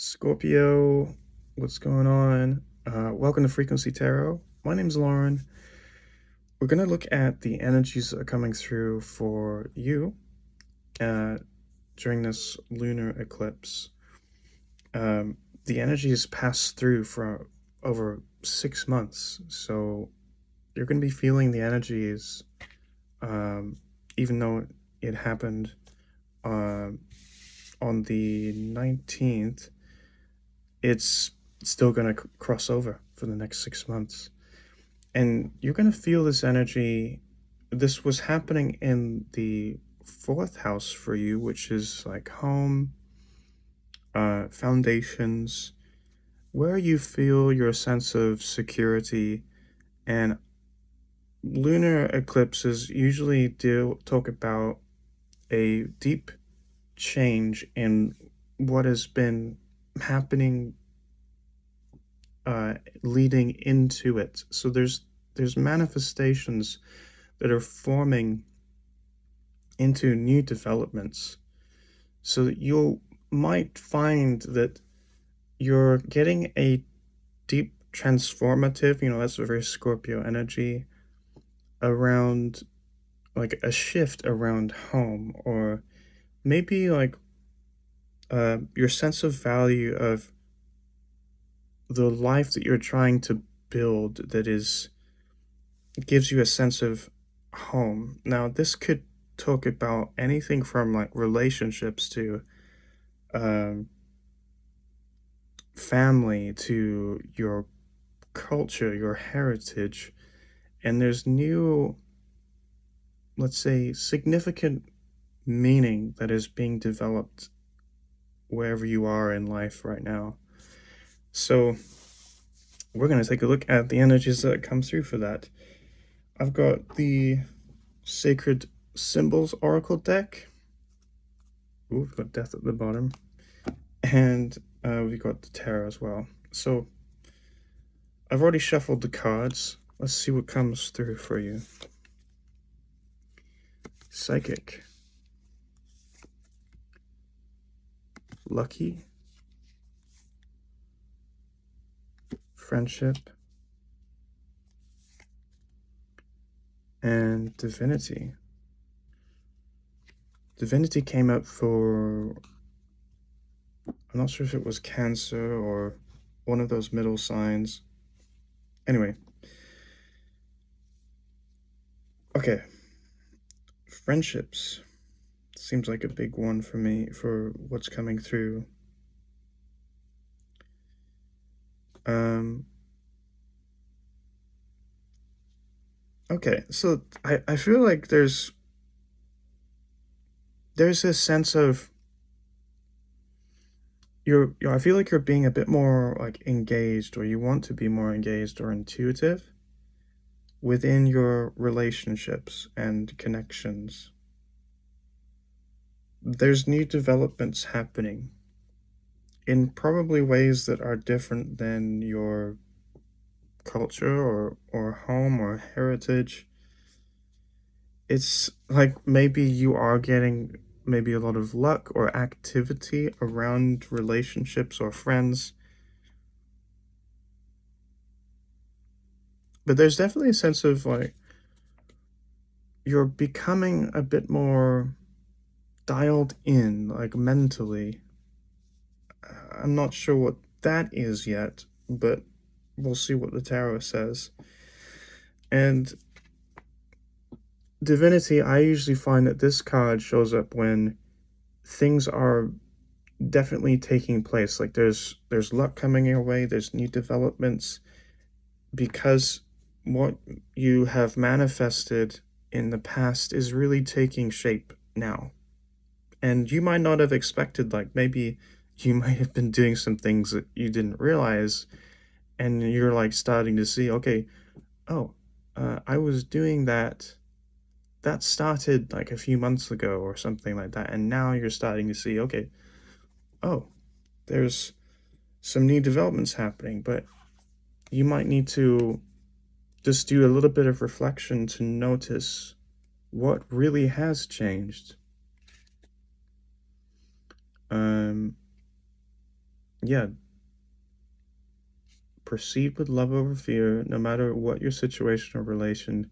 Scorpio, what's going on? Welcome to Frequency Tarot. My name's Lauren. We're going to look at the energies that are coming through for you during this lunar eclipse. The energies pass through for over 6 months, so you're going to be feeling the energies even though it happened on the 19th. It's still going to cross over for the next 6 months. And you're going to feel this energy. This was happening in the 4th house for you, which is like home, foundations, where you feel your sense of security. And lunar eclipses usually talk about a deep change in what has been happening leading into it. So there's manifestations that are forming into new developments. So you might find that you're getting a deep transformative, that's a very Scorpio energy, around like a shift around home, or maybe like your sense of value of the life that you're trying to build that gives you a sense of home. Now, this could talk about anything from like relationships to family to your culture, your heritage. And there's new, let's say, significant meaning that is being developed wherever you are in life right now. So we're going to take a look at the energies that come through for that. I've got the Sacred Symbols Oracle deck. Ooh, we've got Death at the bottom. And we've got the Tarot as well. So I've already shuffled the cards. Let's see what comes through for you. Psychic. Lucky. Friendship. And Divinity. Divinity came up for, I'm not sure if it was Cancer or one of those middle signs. Anyway. Okay. Friendships. Seems like a big one for me, for what's coming through. Okay, so I feel like there's this sense of I feel like you're being a bit more like engaged, or you want to be more engaged or intuitive within your relationships and connections. There's new developments happening in probably ways that are different than your culture or home or heritage. It's like maybe you are getting maybe a lot of luck or activity around relationships or friends. But there's definitely a sense of like you're becoming a bit more dialed in, like mentally. I'm not sure what that is yet, but we'll see what the tarot says. And Divinity, I usually find that this card shows up when things are definitely taking place. Like there's luck coming your way, there's new developments, because what you have manifested in the past is really taking shape now. And you might not have expected, like maybe you might have been doing some things that you didn't realize, and you're like starting to see, okay, oh, I was doing that started like a few months ago or something like that, and now you're starting to see, okay, oh, there's some new developments happening. But you might need to just do a little bit of reflection to notice what really has changed. yeah, proceed with love over fear, no matter what your situation or relation.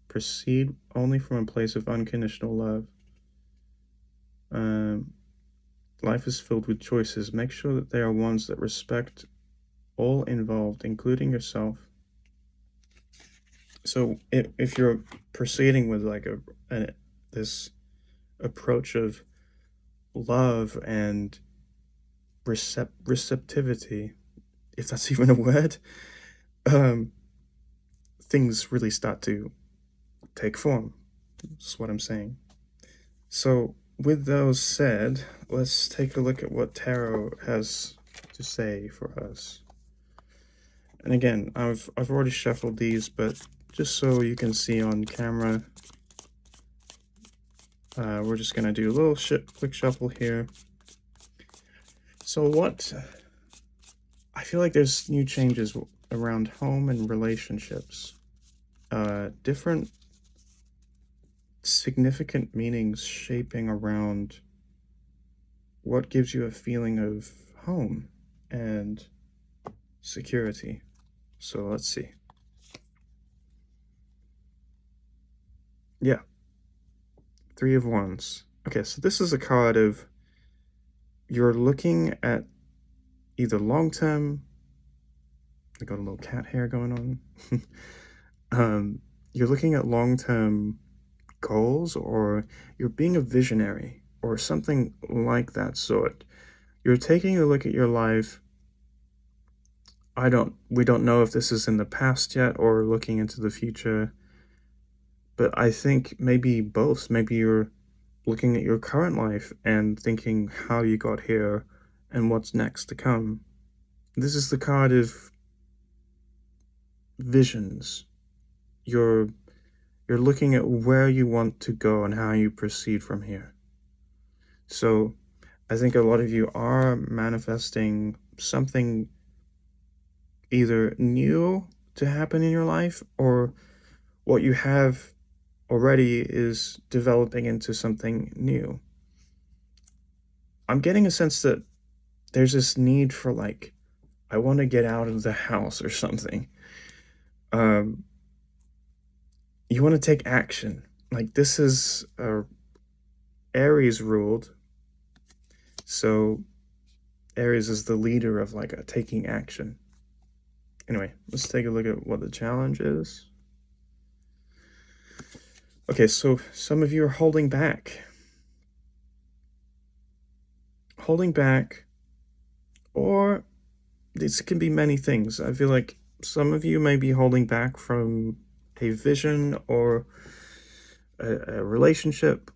Proceed only from a place of unconditional love. Um, Life is filled with choices. Make sure that they are ones that respect all involved, including yourself. So if you're proceeding with like this approach of love and receptivity, if that's even a word, um, things really start to take form. That's what I'm saying. So with those said, let's take a look at what tarot has to say for us. And again, I've already shuffled these, but just so you can see on camera, we're just gonna do a little quick shuffle here. So I feel like there's new changes around home and relationships. Different significant meanings shaping around what gives you a feeling of home and security. So let's see. Yeah, Three of Wands. Okay, so this is a card of you're looking at either long-term, I got a little cat hair going on. You're looking at long-term goals, or you're being a visionary or something like that sort. You're taking a look at your life. We don't know if this is in the past yet or looking into the future, but I think maybe both. Maybe you're looking at your current life and thinking how you got here and what's next to come. This is the card of visions. You're looking at where you want to go and how you proceed from here. So I think a lot of you are manifesting something either new to happen in your life, or what you have already is developing into something new. I'm getting a sense that there's this need for like, I want to get out of the house or something. Um, you want to take action. Like this is Aries ruled. So Aries is the leader of like a taking action. Anyway, let's take a look at what the challenge is. Okay, so some of you are holding back. Holding back, or this can be many things. I feel like some of you may be holding back from a vision or a relationship,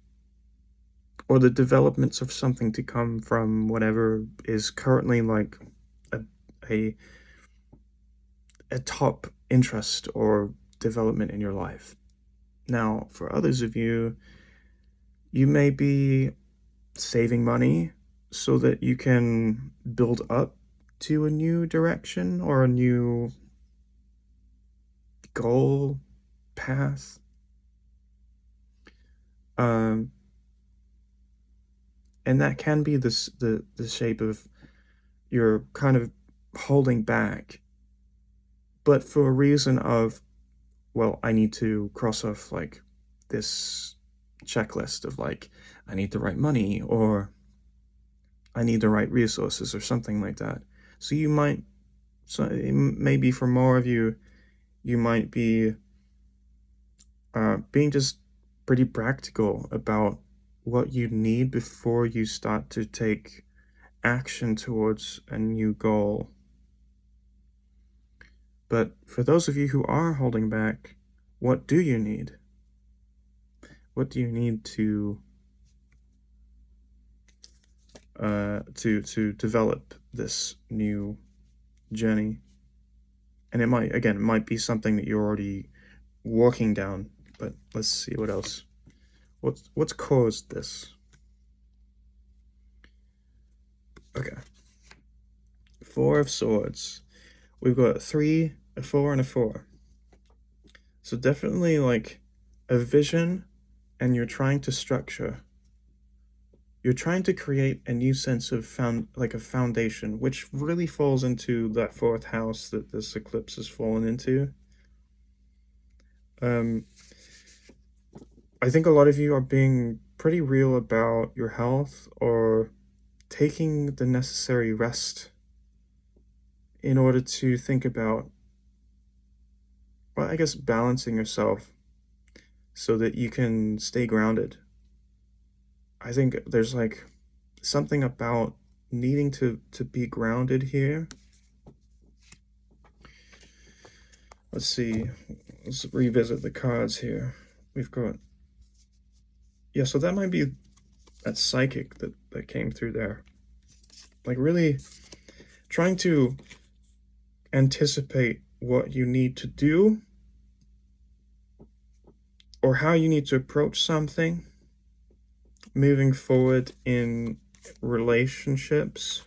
or the developments of something to come from whatever is currently like a, a, a top interest or development in your life. Now, for others of you, you may be saving money so that you can build up to a new direction or a new goal path. Um, and that can be the shape of you're kind of holding back, but for a reason of, well, I need to cross off like this checklist of like, I need the right money, or I need the right resources, or something like that. So you might, so maybe for more of you, you might be being just pretty practical about what you need before you start to take action towards a new goal. But for those of you who are holding back, what do you need? What do you need to develop this new journey? And it might be something that you're already walking down, but let's see what else. What's caused this? Okay. Four of Swords. We've got 3, a 4, and a 4. So definitely like a vision, and you're trying to structure. You're trying to create a new sense of a foundation, which really falls into that fourth house that this eclipse has fallen into. Um, I think a lot of you are being pretty real about your health or taking the necessary rest in order to think about, well, I guess balancing yourself so that you can stay grounded. I think there's like something about needing to be grounded here. Let's see. Let's revisit the cards here. We've got, yeah, so that might be that psychic that came through there. Like really trying to anticipate what you need to do or how you need to approach something moving forward in relationships.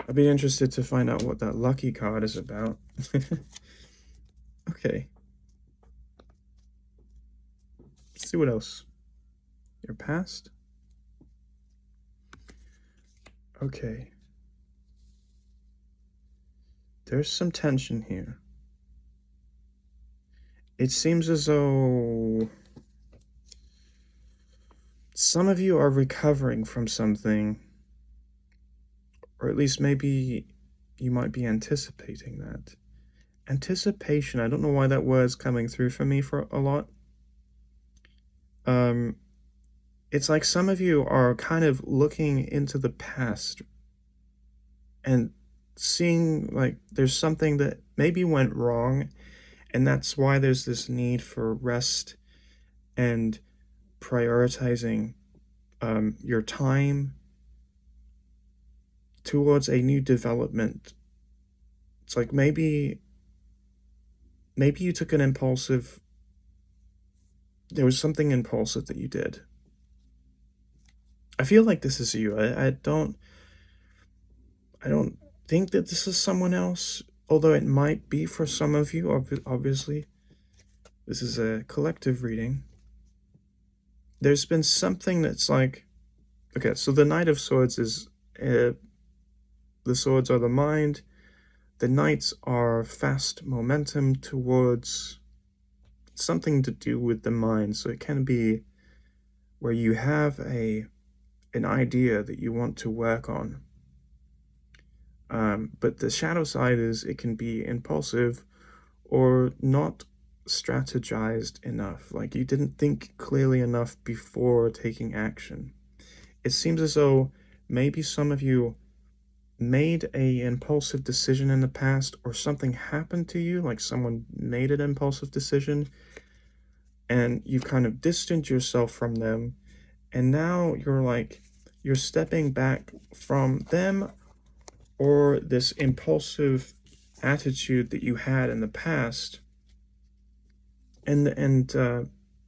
I'd be interested to find out what that lucky card is about. Okay. Let's see what else. Your past. Okay. There's some tension here. It seems as though some of you are recovering from something, or at least maybe you might be anticipating that. Anticipation, I don't know why that word's coming through for me for a lot. It's like some of you are kind of looking into the past and seeing like there's something that maybe went wrong, and that's why there's this need for rest and prioritizing your time towards a new development. It's like maybe you took an impulsive, there was something impulsive that you did. I feel like this is you. I don't think that this is someone else, although it might be for some of you, obviously. This is a collective reading. There's been something that's like, okay, so the Knight of Swords is, the swords are the mind, the Knights are fast momentum towards something to do with the mind, so it can be where you have an idea that you want to work on. But the shadow side is it can be impulsive or not strategized enough. Like you didn't think clearly enough before taking action. It seems as though maybe some of you made a impulsive decision in the past, or something happened to you, like someone made an impulsive decision, and you've kind of distanced yourself from them, and now you're stepping back from them or this impulsive attitude that you had in the past, and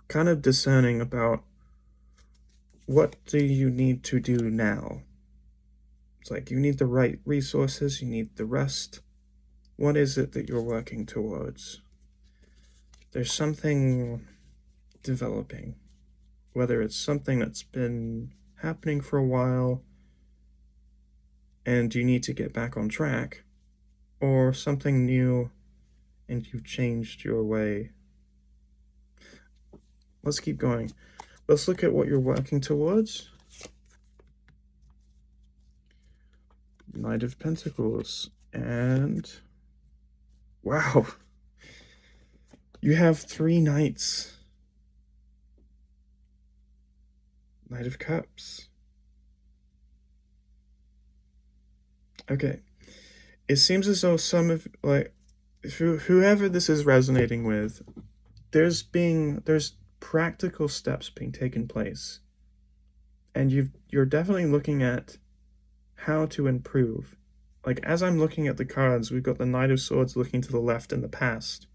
kind of discerning about what do you need to do now. It's like you need the right resources, you need the rest. What is it that you're working towards? There's something developing, whether it's something that's been happening for a while and you need to get back on track, or something new and you've changed your way. Let's keep going. Let's look at what you're working towards. Knight of Pentacles, and wow, you have 3 knights. Knight of Cups. Okay, it seems as though some of, like, whoever this is resonating with, there's practical steps being taken place, and you're definitely looking at how to improve. Like, as I'm looking at the cards, we've got the Knight of Swords looking to the left in the past,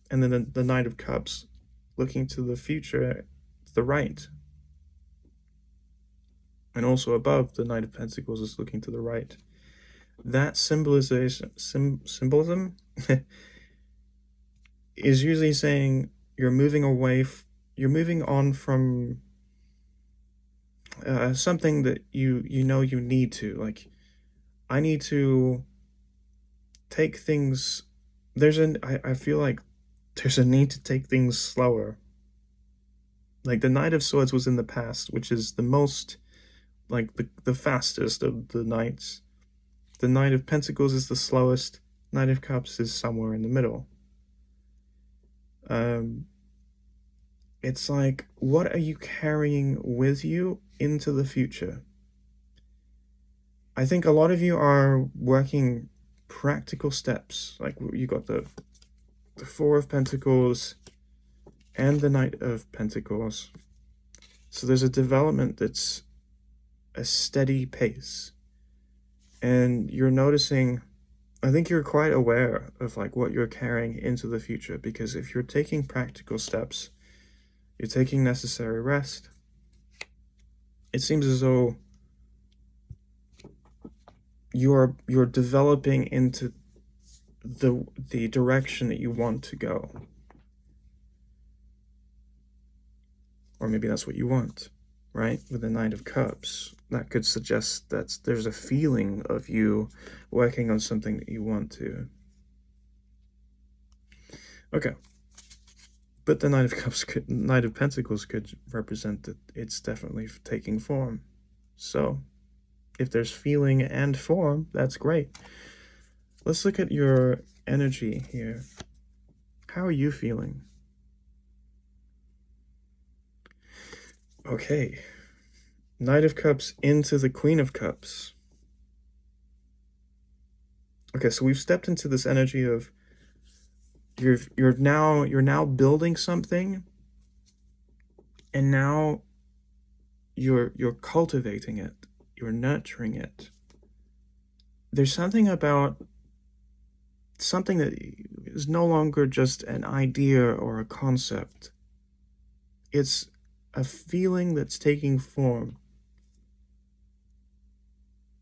and then the Knight of Cups looking to the future, to the right. And also above, the Knight of Pentacles is looking to the right. That symbolism is usually saying you're moving away you're moving on from something that you know you need to. Like, I need to take things. I feel like there's a need to take things slower. Like the Knight of Swords was in the past, which is the most, like, the fastest of the knights. The Knight of Pentacles is the slowest. Knight of Cups is somewhere in the middle. Um, it's like, what are you carrying with you into the future? I think a lot of you are working practical steps. Like, you got the Four of Pentacles and the Knight of Pentacles. So there's a development that's a steady pace. And you're noticing, I think you're quite aware of like what you're carrying into the future, because if you're taking practical steps, you're taking necessary rest, it seems as though you're developing into the direction that you want to go. Or maybe that's what you want, right? With the Knight of Cups, that could suggest that there's a feeling of you working on something that you want to. Okay. But the Knight of Cups, Knight of Pentacles could represent that it's definitely taking form. So, if there's feeling and form, that's great. Let's look at your energy here. How are you feeling? Okay. Knight of Cups into the Queen of Cups. Okay, so we've stepped into this energy of you're now building something, and now you're cultivating it, you're nurturing it. There's something about something that is no longer just an idea or a concept. It's a feeling that's taking form.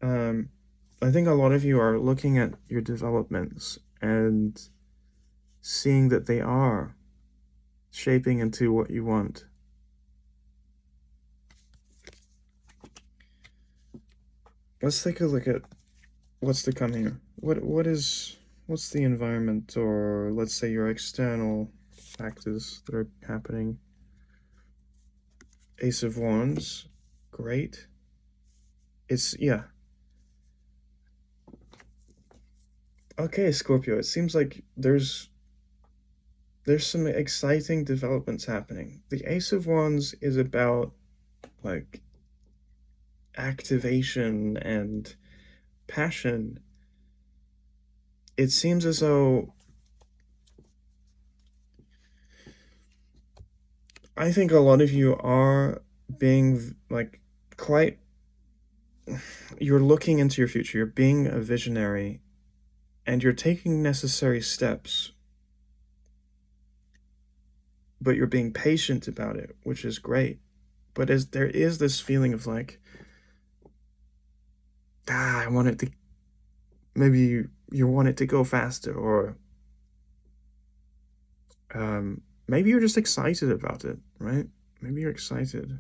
I think a lot of you are looking at your developments and seeing that they are shaping into what you want. Let's take a look at what's to come here. What's the environment, or let's say your external factors that are happening? Ace of Wands, great. Yeah. Okay, Scorpio, it seems like there's some exciting developments happening. The Ace of Wands is about, like, activation and passion. It seems as though, I think a lot of you are being, like, quite, you're looking into your future, you're being a visionary, and you're taking necessary steps, but you're being patient about it, which is great. But there is this feeling of like, I want it to, maybe you want it to go faster, or maybe you're just excited about it, right? Maybe you're excited.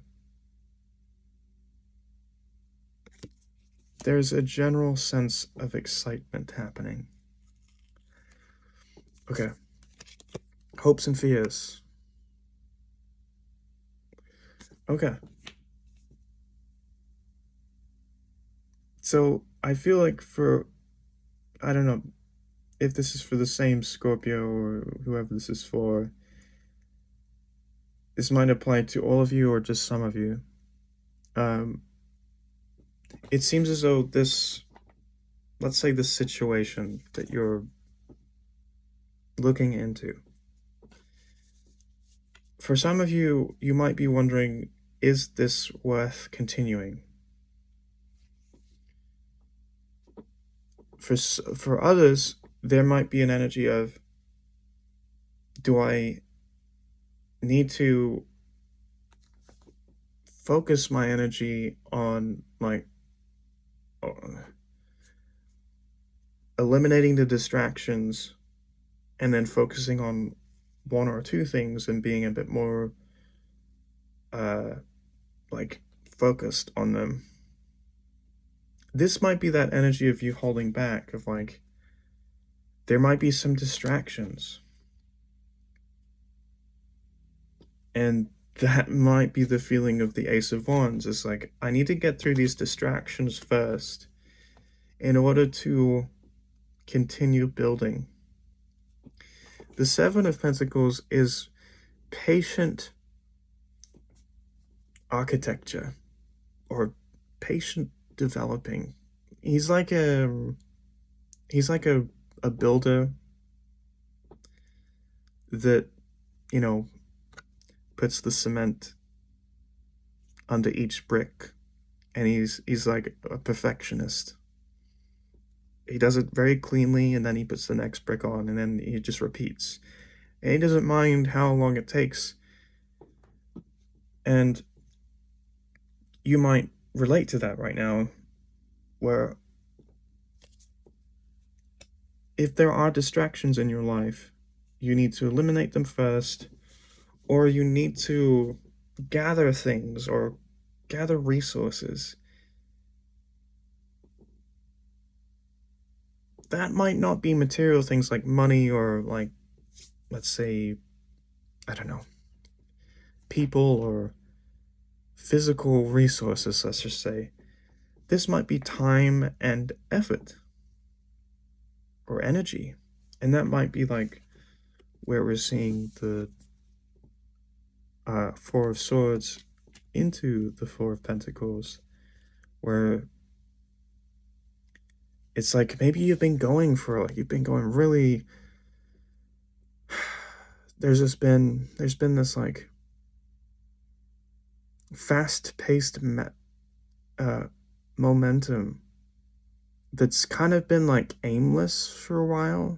There's a general sense of excitement happening. Okay. Hopes and fears. Okay. So I feel like I don't know if this is for the same Scorpio or whoever this is for. This might apply to all of you or just some of you. It seems as though let's say this situation that you're looking into, for some of you, you might be wondering, is this worth continuing? For others, there might be an energy of, do I need to focus my energy on, like, eliminating the distractions and then focusing on one or two things and being a bit more uh, like focused on them. This might be that energy of you holding back, of like, there might be some distractions. And that might be the feeling of the Ace of Wands. It's like, I need to get through these distractions first in order to continue building. The Seven of Pentacles is patient architecture, or patient developing. He's like a builder that, you know, puts the cement under each brick, and he's like a perfectionist. He does it very cleanly, and then he puts the next brick on, and then he just repeats. And he doesn't mind how long it takes. And you might relate to that right now, where if there are distractions in your life, you need to eliminate them first, or you need to gather things or gather resources. That might not be material things like money, or like, let's say, I don't know, people or physical resources, let's just say. This might be time and effort or energy. And that might be like where we're seeing the Four of Swords into the Four of Pentacles, where it's like maybe you've been going really, there's been this like fast-paced momentum that's kind of been like aimless for a while.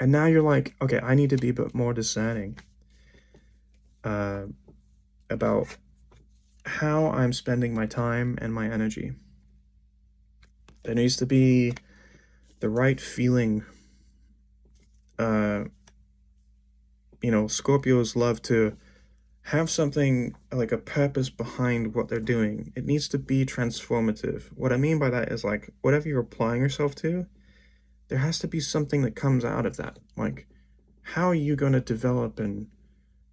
And now you're like, okay, I need to be a bit more discerning about how I'm spending my time and my energy. There needs to be the right feeling. Scorpios love to have something like a purpose behind what they're doing. It needs to be transformative. What I mean by that is like whatever you're applying yourself to, there has to be something that comes out of that. Like, how are you going to develop? And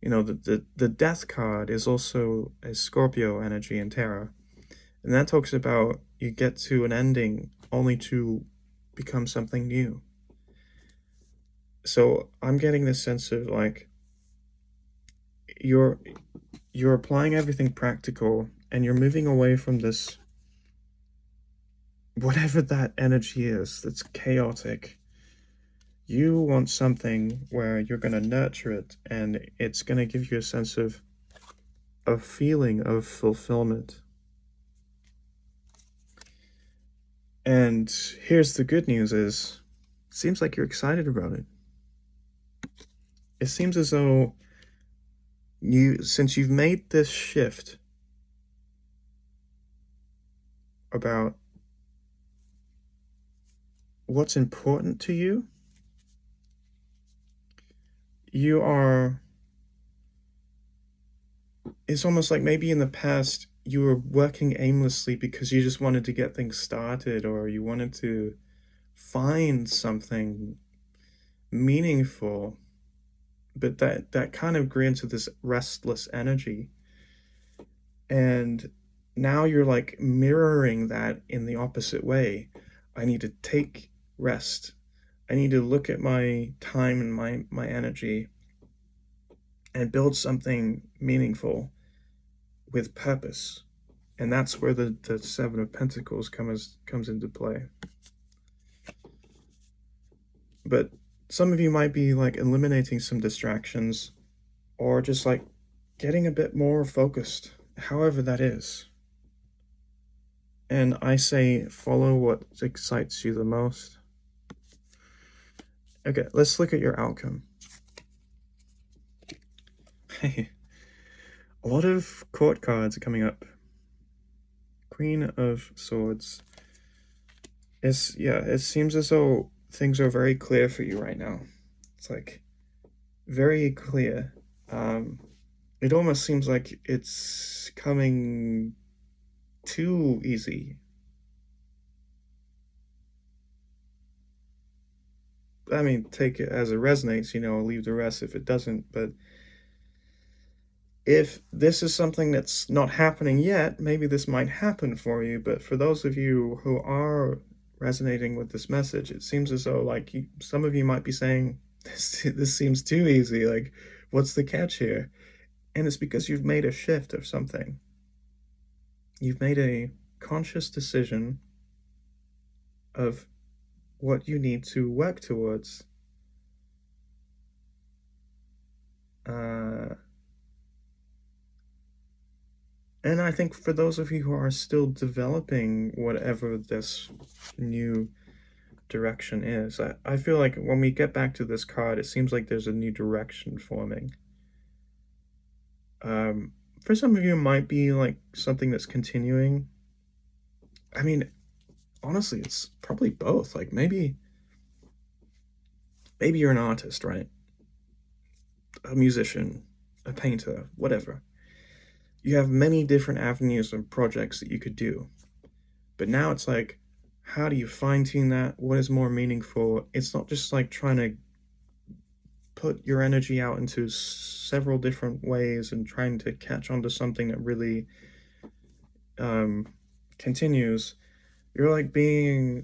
the death card is also a Scorpio energy in tarot, and that talks about you get to an ending only to become something new. So I'm getting this sense of like you're applying everything practical, and you're moving away from this, whatever that energy is that's chaotic. You want something where you're going to nurture it, and it's going to give you a sense of a feeling of fulfillment. And here's the good news is, it seems like you're excited about it. It seems as though since you've made this shift about what's important to you, it's almost like maybe in the past you were working aimlessly because you just wanted to get things started, or you wanted to find something meaningful, but that kind of grew into this restless energy. And now you're like mirroring that in the opposite way. I need to take rest. I need to look at my time and my energy and build something meaningful with purpose. And that's where the Seven of Pentacles comes into play. But some of you might be like eliminating some distractions, or just like getting a bit more focused, however that is. And I say follow what excites you the most. Okay, let's look at your outcome. Hey, a lot of court cards are coming up. Queen of Swords. It seems as though things are very clear for you right now. It's like very clear. It almost seems like it's coming too easy. I mean, take it as it resonates, leave the rest if it doesn't. But if this is something that's not happening yet, maybe this might happen for you. But for those of you who are resonating with this message, it seems as though, like, some of you might be saying, this seems too easy. Like, what's the catch here? And it's because you've made a shift of something. You've made a conscious decision of what you need to work towards. Uh, and I think for those of you who are still developing whatever this new direction is, I feel like when we get back to this card, it seems like there's a new direction forming. For some of you, it might be like something that's continuing. I mean, honestly, it's probably both. Like maybe you're an artist, right? A musician, a painter, whatever. You have many different avenues of projects that you could do. But now it's like, how do you fine tune that? What is more meaningful? It's not just like trying to put your energy out into several different ways and trying to catch on to something that really continues. You're being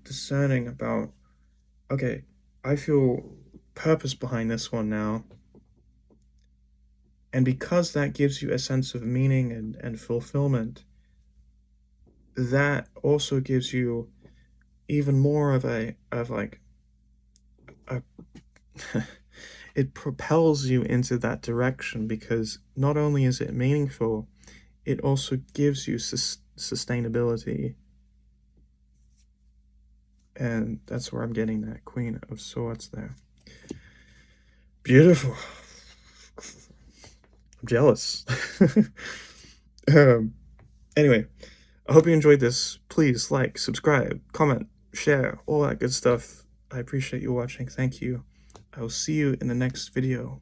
discerning about, okay, I feel purpose behind this one now. And because that gives you a sense of meaning and fulfillment, that also gives you even more of a it propels you into that direction, because not only is it meaningful, it also gives you sustainability. And that's where I'm getting that Queen of Swords there. Beautiful. I'm jealous. Anyway, I hope you enjoyed this. Please like, subscribe, comment, share, all that good stuff. I appreciate you watching. Thank you. I will see you in the next video.